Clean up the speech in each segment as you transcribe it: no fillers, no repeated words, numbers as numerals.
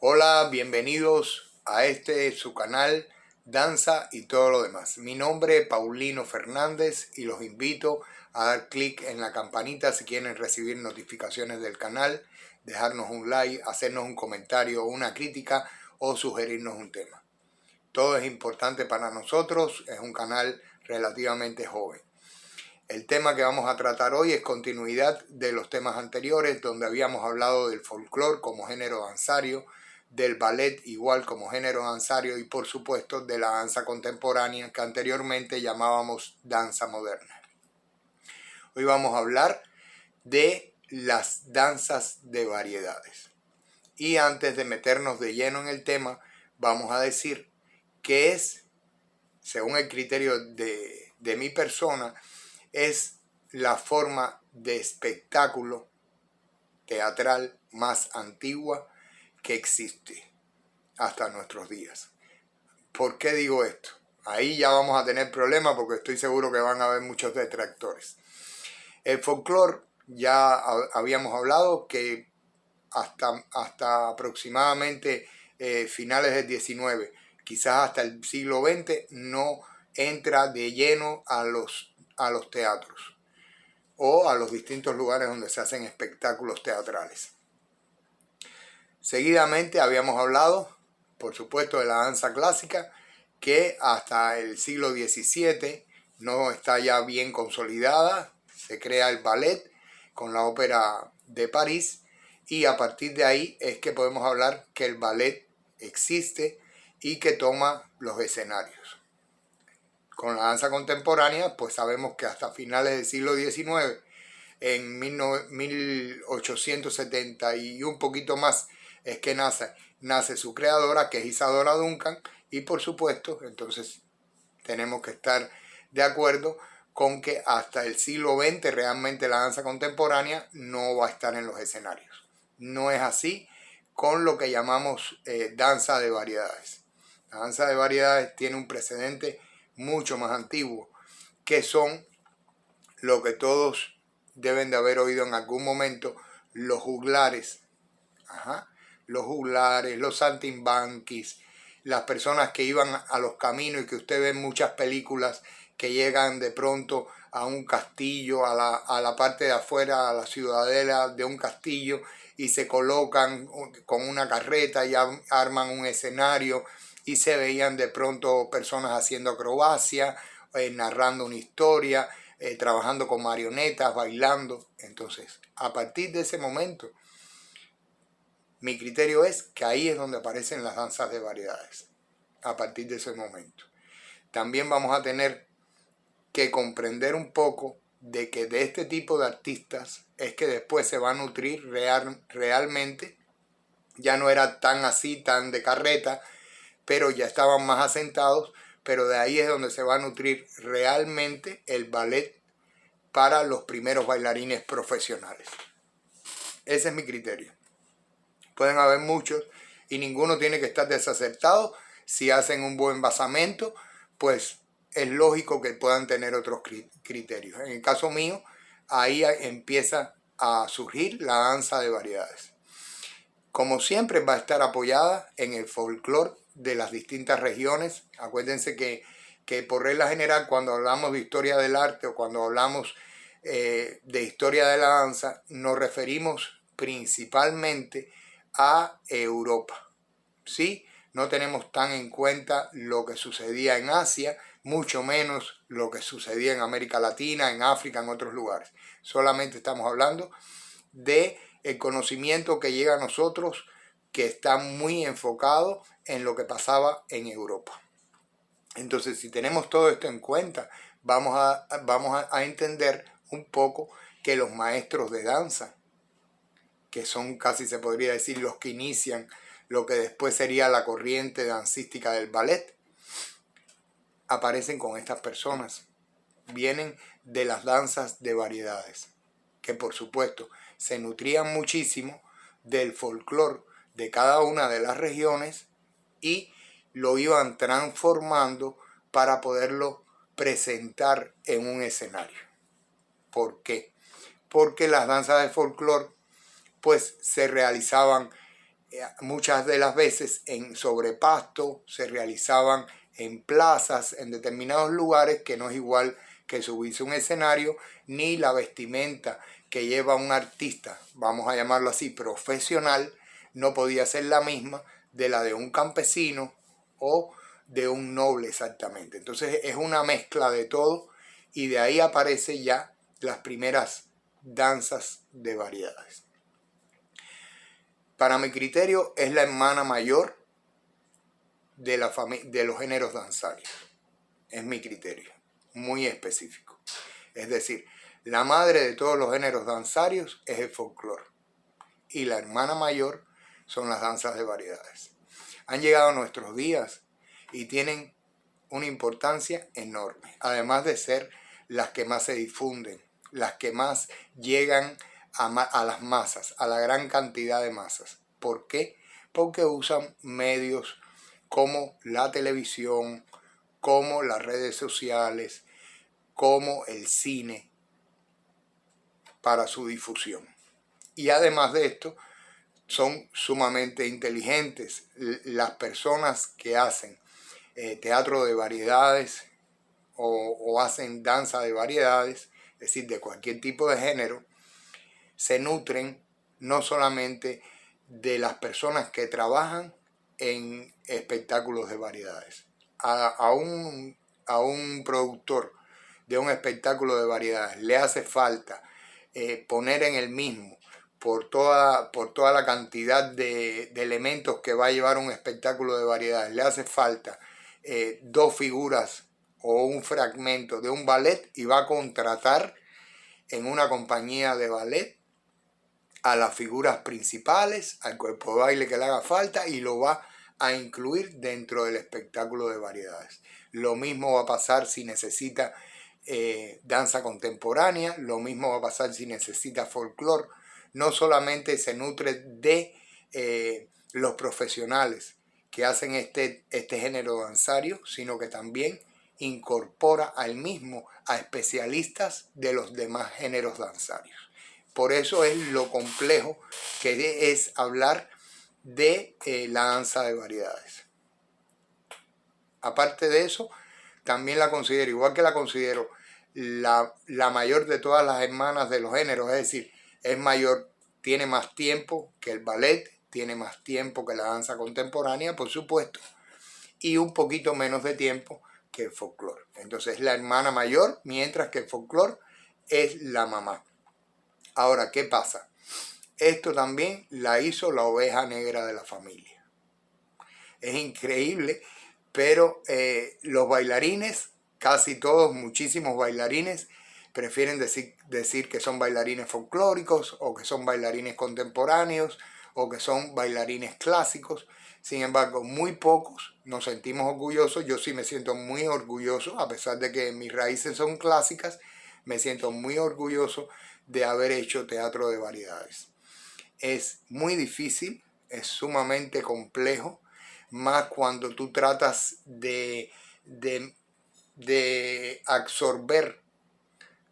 Hola, bienvenidos a su canal Danza y todo lo demás. Mi nombre es Paulino Fernández y los invito a dar clic en la campanita si quieren recibir notificaciones del canal, dejarnos un like, hacernos un comentario o una crítica o sugerirnos un tema. Todo es importante para nosotros, es un canal relativamente joven. El tema que vamos a tratar hoy es continuidad de los temas anteriores, donde habíamos hablado del folclore como género danzario, del ballet igual como género danzario y por supuesto de la danza contemporánea que anteriormente llamábamos danza moderna. Hoy vamos a hablar de las danzas de variedades. Y antes de meternos de lleno en el tema, vamos a decir que es, según el criterio de mi persona, es la forma de espectáculo teatral más antigua que existe hasta nuestros días. ¿Por qué digo esto? Ahí ya vamos a tener problemas porque estoy seguro que van a haber muchos detractores. El folclore, ya habíamos hablado que hasta aproximadamente finales del 19, quizás hasta el siglo XX, no entra de lleno a los teatros o a los distintos lugares donde se hacen espectáculos teatrales. Seguidamente habíamos hablado, por supuesto, de la danza clásica, que hasta el siglo XVII no está ya bien consolidada. Se crea el ballet con la ópera de París y a partir de ahí es que podemos hablar que el ballet existe y que toma los escenarios. Con la danza contemporánea, pues sabemos que hasta finales del siglo XIX, en 1870 y un poquito más, es que nace su creadora, que es Isadora Duncan, y por supuesto, entonces tenemos que estar de acuerdo con que hasta el siglo XX realmente la danza contemporánea no va a estar en los escenarios. No es así con lo que llamamos danza de variedades. La danza de variedades tiene un precedente mucho más antiguo, que son lo que todos deben de haber oído en algún momento, los juglares. Los juglares, los saltimbanquis, las personas que iban a los caminos y que usted ve en muchas películas que llegan de pronto a un castillo, a la parte de afuera, a la ciudadela de un castillo y se colocan con una carreta y arman un escenario y se veían de pronto personas haciendo acrobacia, narrando una historia, trabajando con marionetas, bailando. Entonces, a partir de ese momento, mi criterio es que ahí es donde aparecen las danzas de variedades, a partir de ese momento. También vamos a tener que comprender un poco de que de este tipo de artistas es que después se va a nutrir realmente. Ya no era tan así, tan de carreta, pero ya estaban más asentados, pero de ahí es donde se va a nutrir realmente el ballet para los primeros bailarines profesionales. Ese es mi criterio. Pueden haber muchos y ninguno tiene que estar desacertado. Si hacen un buen basamento, pues es lógico que puedan tener otros criterios. En el caso mío, ahí empieza a surgir la danza de variedades. Como siempre, va a estar apoyada en el folclore de las distintas regiones. Acuérdense que por regla general, cuando hablamos de historia del arte o cuando hablamos de historia de la danza, nos referimos principalmente a Europa, ¿sí? No tenemos tan en cuenta lo que sucedía en Asia, mucho menos lo que sucedía en América Latina, en África, en otros lugares. Solamente estamos hablando de el conocimiento que llega a nosotros, que está muy enfocado en lo que pasaba en Europa. Entonces, si tenemos todo esto en cuenta, vamos a entender un poco que los maestros de danza, que son casi se podría decir los que inician lo que después sería la corriente dancística del ballet, aparecen con estas personas. Vienen de las danzas de variedades, que por supuesto se nutrían muchísimo del folclore de cada una de las regiones y lo iban transformando para poderlo presentar en un escenario. ¿Por qué? Porque las danzas de folclore pues se realizaban muchas de las veces sobre pasto, se realizaban en plazas, en determinados lugares, que no es igual que subirse a un escenario, ni la vestimenta que lleva un artista, vamos a llamarlo así, profesional, no podía ser la misma de la de un campesino o de un noble exactamente. Entonces es una mezcla de todo y de ahí aparecen ya las primeras danzas de variedades. Para mi criterio es la hermana mayor de los géneros danzarios. Es mi criterio, muy específico. Es decir, la madre de todos los géneros danzarios es el folclore y la hermana mayor son las danzas de variedades. Han llegado a nuestros días y tienen una importancia enorme, además de ser las que más se difunden, las que más llegan a las masas, a la gran cantidad de masas. ¿Por qué? Porque usan medios como la televisión, como las redes sociales, como el cine para su difusión. Y además de esto, son sumamente inteligentes las personas que hacen teatro de variedades o hacen danza de variedades, es decir, de cualquier tipo de género, se nutren no solamente de las personas que trabajan en espectáculos de variedades. A un productor de un espectáculo de variedades le hace falta poner en el mismo, por toda la cantidad de elementos que va a llevar un espectáculo de variedades, le hace falta 2 figuras o un fragmento de un ballet y va a contratar en una compañía de ballet a las figuras principales, al cuerpo de baile que le haga falta y lo va a incluir dentro del espectáculo de variedades. Lo mismo va a pasar si necesita danza contemporánea, lo mismo va a pasar si necesita folclore. No solamente se nutre de los profesionales que hacen este género danzario, sino que también incorpora al mismo a especialistas de los demás géneros danzarios. Por eso es lo complejo que es hablar de la danza de variedades. Aparte de eso, también la considero, igual que la considero la mayor de todas las hermanas de los géneros, es decir, es mayor, tiene más tiempo que el ballet, tiene más tiempo que la danza contemporánea, por supuesto, y un poquito menos de tiempo que el folclore. Entonces es la hermana mayor, mientras que el folclore es la mamá. Ahora, ¿qué pasa? Esto también la hizo la oveja negra de la familia. Es increíble, pero los bailarines, casi todos, muchísimos bailarines, prefieren decir que son bailarines folclóricos o que son bailarines contemporáneos o que son bailarines clásicos. Sin embargo, muy pocos nos sentimos orgullosos. Yo sí me siento muy orgulloso, a pesar de que mis raíces son clásicas, me siento muy orgulloso de haber hecho teatro de variedades. Es muy difícil, es sumamente complejo, más cuando tú tratas de absorber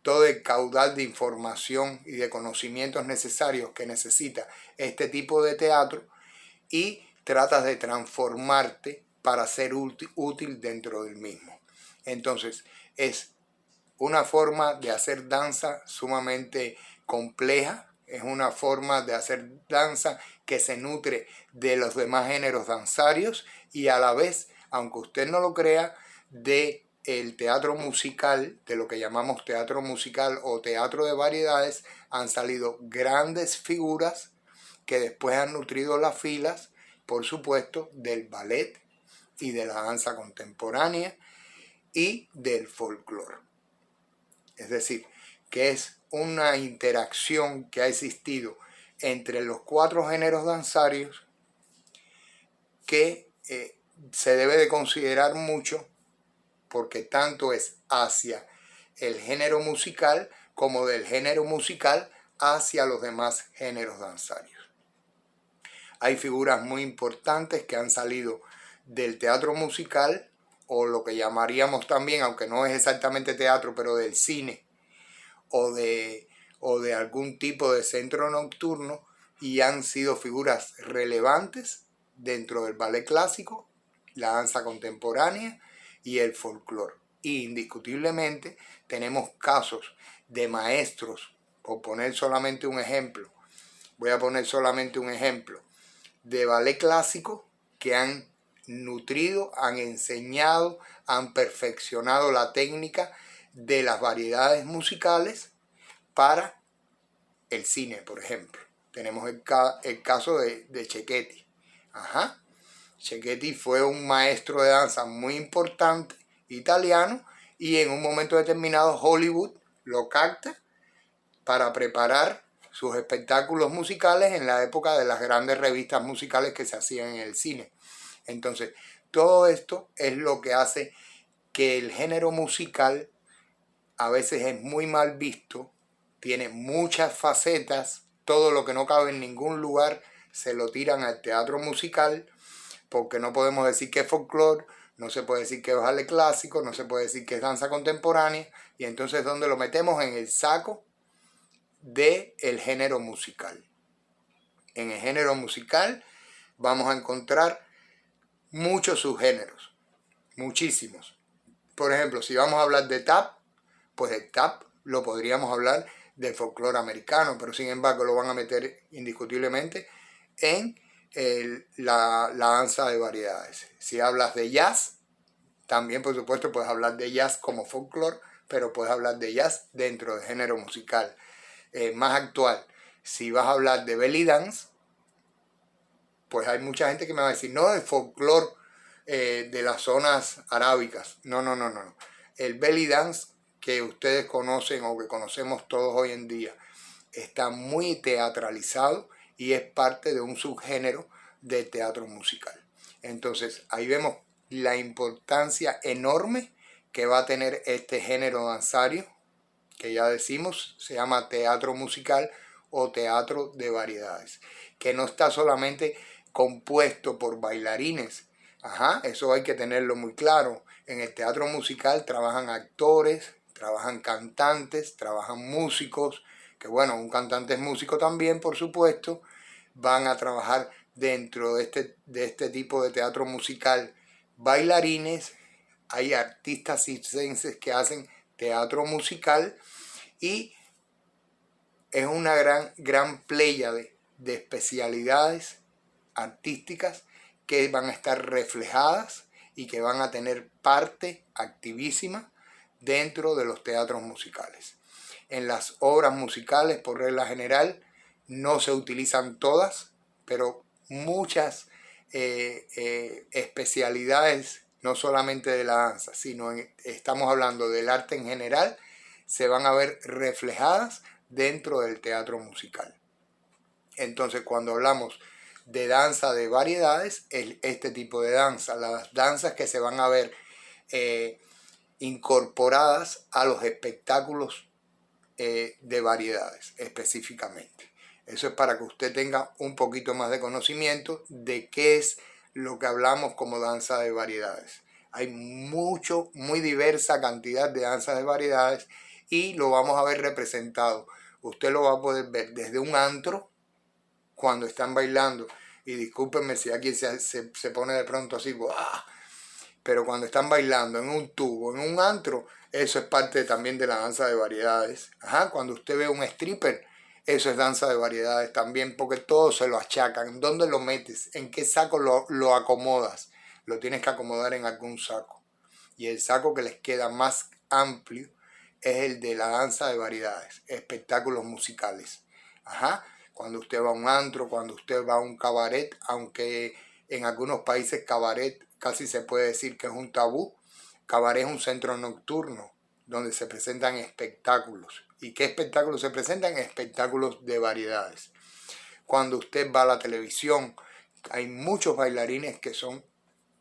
todo el caudal de información y de conocimientos necesarios que necesita este tipo de teatro y tratas de transformarte para ser útil dentro del mismo. Entonces, es una forma de hacer danza sumamente compleja, es una forma de hacer danza que se nutre de los demás géneros danzarios y a la vez, aunque usted no lo crea, de el teatro musical, de lo que llamamos teatro musical o teatro de variedades, han salido grandes figuras que después han nutrido las filas, por supuesto, del ballet y de la danza contemporánea y del folclore. Es decir, que es una interacción que ha existido entre los 4 géneros danzarios que se debe de considerar mucho porque tanto es hacia el género musical como del género musical hacia los demás géneros danzarios. Hay figuras muy importantes que han salido del teatro musical o lo que llamaríamos también, aunque no es exactamente teatro, pero del cine o de algún tipo de centro nocturno, y han sido figuras relevantes dentro del ballet clásico, la danza contemporánea y el folclore. Y indiscutiblemente tenemos casos de maestros, por poner solamente un ejemplo, voy a poner solamente un ejemplo, de ballet clásico que han nutrido, han enseñado, han perfeccionado la técnica de las variedades musicales para el cine, por ejemplo. Tenemos el caso de Cecchetti. Cecchetti fue un maestro de danza muy importante, italiano, y en un momento determinado Hollywood lo capta para preparar sus espectáculos musicales en la época de las grandes revistas musicales que se hacían en el cine. Entonces, todo esto es lo que hace que el género musical a veces es muy mal visto, tiene muchas facetas, todo lo que no cabe en ningún lugar se lo tiran al teatro musical, porque no podemos decir que es folclore, no se puede decir que es ballet clásico, no se puede decir que es danza contemporánea, y entonces ¿dónde lo metemos? En el saco del género musical. En el género musical vamos a encontrar muchos subgéneros, muchísimos. Por ejemplo, si vamos a hablar de tap, pues el tap lo podríamos hablar del folclore americano, pero sin embargo lo van a meter indiscutiblemente en la danza de variedades. Si hablas de jazz, también por supuesto puedes hablar de jazz como folclore, pero puedes hablar de jazz dentro del género musical. Más actual, si vas a hablar de belly dance, pues hay mucha gente que me va a decir, no, el folclore de las zonas arábicas. No. El belly dance que ustedes conocen o que conocemos todos hoy en día está muy teatralizado y es parte de un subgénero del teatro musical. Entonces ahí vemos la importancia enorme que va a tener este género danzario, que ya decimos se llama teatro musical o teatro de variedades, que no está solamente compuesto por bailarines. Eso hay que tenerlo muy claro. En el teatro musical trabajan actores, trabajan cantantes, trabajan músicos, que bueno, un cantante es músico también, por supuesto. Van a trabajar dentro de este tipo de teatro musical bailarines, hay artistas circenses que hacen teatro musical y es una gran pléyade de especialidades artísticas que van a estar reflejadas y que van a tener parte activísima dentro de los teatros musicales. En las obras musicales, por regla general, no se utilizan todas, pero muchas especialidades, no solamente de la danza, sino estamos hablando del arte en general, se van a ver reflejadas dentro del teatro musical. Entonces, cuando hablamos de danza de variedades, es este tipo de danza, las danzas que se van a ver incorporadas a los espectáculos de variedades específicamente. Eso es para que usted tenga un poquito más de conocimiento de qué es lo que hablamos como danza de variedades. Hay muy diversa cantidad de danzas de variedades y lo vamos a ver representado. Usted lo va a poder ver desde un antro, cuando están bailando, y discúlpenme si alguien se pone de pronto así, ¡buah! Pero cuando están bailando en un tubo, en un antro, eso es parte también de la danza de variedades. Cuando usted ve un stripper, eso es danza de variedades también, porque todo se lo achacan. ¿Dónde lo metes? ¿En qué saco lo acomodas? Lo tienes que acomodar en algún saco. Y el saco que les queda más amplio es el de la danza de variedades, espectáculos musicales. Cuando usted va a un antro, cuando usted va a un cabaret, aunque en algunos países cabaret casi se puede decir que es un tabú. Cabaret es un centro nocturno donde se presentan espectáculos. ¿Y qué espectáculos se presentan? Espectáculos de variedades. Cuando usted va a la televisión, hay muchos bailarines que son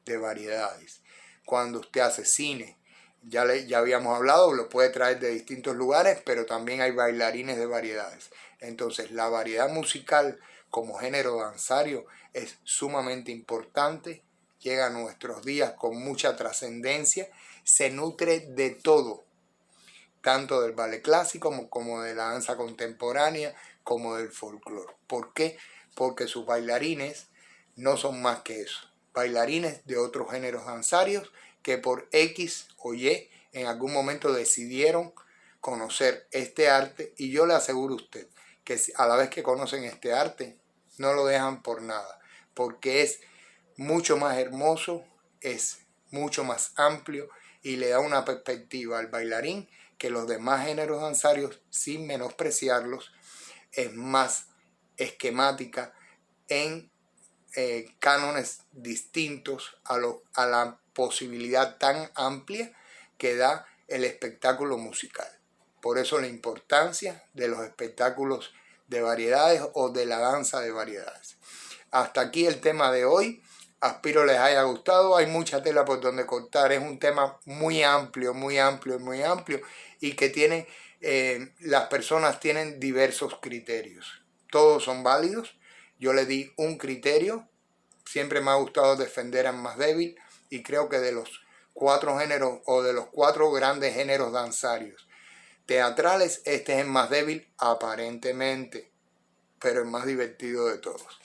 de variedades. Cuando usted hace cine, ya habíamos hablado, lo puede traer de distintos lugares, pero también hay bailarines de variedades. Entonces, la variedad musical como género danzario es sumamente importante, llega a nuestros días con mucha trascendencia, se nutre de todo, tanto del ballet clásico como de la danza contemporánea, como del folclore. ¿Por qué? Porque sus bailarines no son más que eso, bailarines de otros géneros danzarios que por X o Y en algún momento decidieron conocer este arte, y yo le aseguro a usted que a la vez que conocen este arte no lo dejan por nada, porque es mucho más hermoso, es mucho más amplio y le da una perspectiva al bailarín que los demás géneros danzarios, sin menospreciarlos. Es más esquemática en cánones distintos a la posibilidad tan amplia que da el espectáculo musical. Por eso la importancia de los espectáculos de variedades o de la danza de variedades. Hasta aquí el tema de hoy. Aspiro les haya gustado. Hay mucha tela por donde cortar. Es un tema muy amplio, muy amplio, muy amplio, y que tiene, las personas tienen diversos criterios. Todos son válidos. Yo le di un criterio. Siempre me ha gustado defender al más débil, y creo que de los 4 géneros o de los 4 grandes géneros danzarios teatrales, este es el más débil aparentemente, pero el más divertido de todos.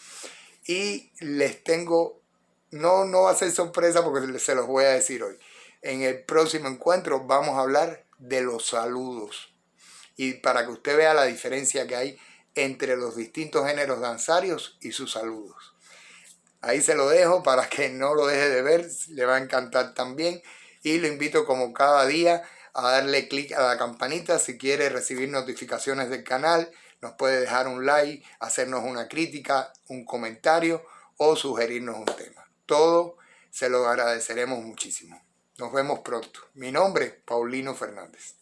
Y les tengo, no va a ser sorpresa porque se los voy a decir hoy. En el próximo encuentro vamos a hablar de los saludos, y para que usted vea la diferencia que hay entre los distintos géneros danzarios y sus saludos. Ahí se lo dejo para que no lo deje de ver, le va a encantar también. Y lo invito como cada día a darle clic a la campanita si quiere recibir notificaciones del canal. Nos puede dejar un like, hacernos una crítica, un comentario o sugerirnos un tema. Todo se lo agradeceremos muchísimo. Nos vemos pronto. Mi nombre es Paulino Fernández.